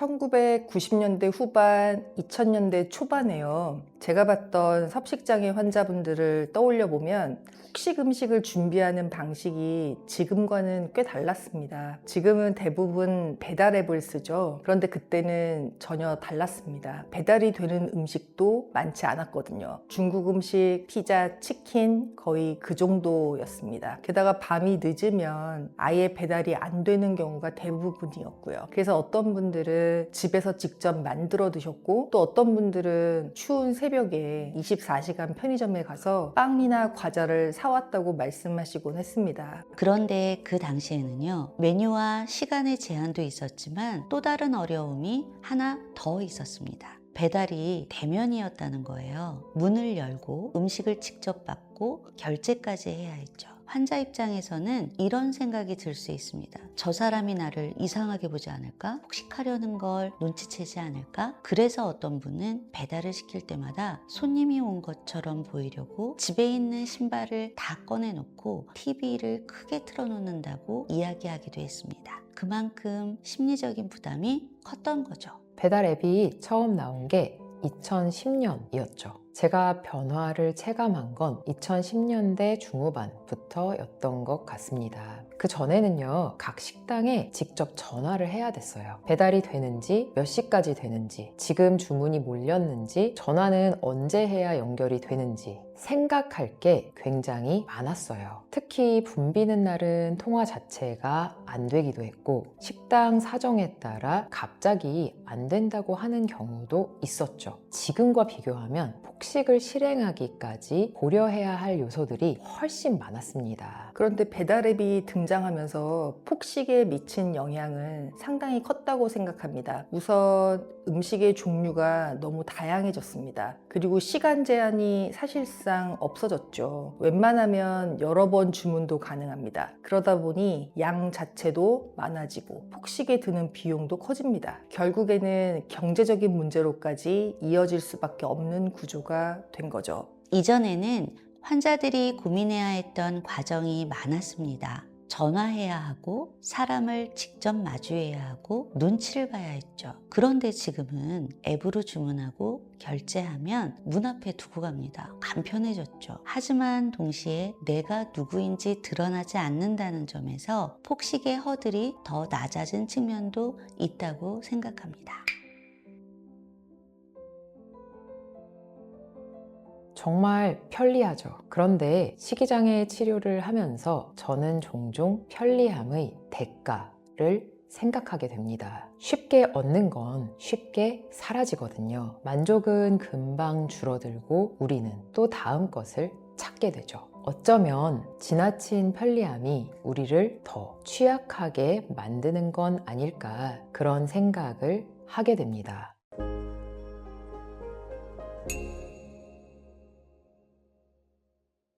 1990년대 후반, 2000년대 초반에요. 제가 봤던 섭식장애 환자분들을 떠올려 보면 후식 음식을 준비하는 방식이 지금과는 꽤 달랐습니다. 지금은 대부분 배달 앱을 쓰죠. 그런데 그때는 전혀 달랐습니다. 배달이 되는 음식도 많지 않았거든요. 중국 음식, 피자, 치킨 거의 그 정도였습니다. 게다가 밤이 늦으면 아예 배달이 안 되는 경우가 대부분이었고요. 그래서 어떤 분들은 집에서 직접 만들어 드셨고, 또 어떤 분들은 추운 새벽에 24시간 편의점에 가서 빵이나 과자를 사왔다고 말씀하시곤 했습니다. 그런데 그 당시에는요, 메뉴와 시간의 제한도 있었지만 또 다른 어려움이 하나 더 있었습니다. 배달이 대면이었다는 거예요. 문을 열고 음식을 직접 받고 결제까지 해야 했죠. 환자 입장에서는 이런 생각이 들 수 있습니다. 저 사람이 나를 이상하게 보지 않을까? 혹식하려는 걸 눈치채지 않을까? 그래서 어떤 분은 배달을 시킬 때마다 손님이 온 것처럼 보이려고 집에 있는 신발을 다 꺼내놓고 TV를 크게 틀어놓는다고 이야기하기도 했습니다. 그만큼 심리적인 부담이 컸던 거죠. 배달 앱이 처음 나온 게 2010년이었죠. 제가 변화를 체감한 건 2010년대 중후반부터였던 것 같습니다. 그 전에는요, 각 식당에 직접 전화를 해야 됐어요. 배달이 되는지, 몇 시까지 되는지, 지금 주문이 몰렸는지, 전화는 언제 해야 연결이 되는지 생각할 게 굉장히 많았어요. 특히 붐비는 날은 통화 자체가 안 되기도 했고, 식당 사정에 따라 갑자기 안 된다고 하는 경우도 있었죠. 지금과 비교하면 폭식을 실행하기까지 고려해야 할 요소들이 훨씬 많았습니다. 그런데 배달앱이 등장하면서 폭식에 미친 영향은 상당히 컸다고 생각합니다. 우선 음식의 종류가 너무 다양해졌습니다. 그리고 시간 제한이 사실상 없어졌죠. 웬만하면 여러 번 주문도 가능합니다. 그러다 보니 양 자체도 많아지고 폭식에 드는 비용도 커집니다. 결국에는 경제적인 문제로까지 이어질 수밖에 없는 구조가 된 거죠. 이전에는 환자들이 고민해야 했던 과정이 많았습니다. 전화해야 하고 사람을 직접 마주해야 하고 눈치를 봐야 했죠. 그런데 지금은 앱으로 주문하고 결제하면 문 앞에 두고 갑니다. 간편해졌죠. 하지만 동시에 내가 누구인지 드러나지 않는다는 점에서 폭식의 허들이 더 낮아진 측면도 있다고 생각합니다. 정말 편리하죠. 그런데 식이장애 치료를 하면서 저는 종종 편리함의 대가를 생각하게 됩니다. 쉽게 얻는 건 쉽게 사라지거든요. 만족은 금방 줄어들고 우리는 또 다음 것을 찾게 되죠. 어쩌면 지나친 편리함이 우리를 더 취약하게 만드는 건 아닐까, 그런 생각을 하게 됩니다.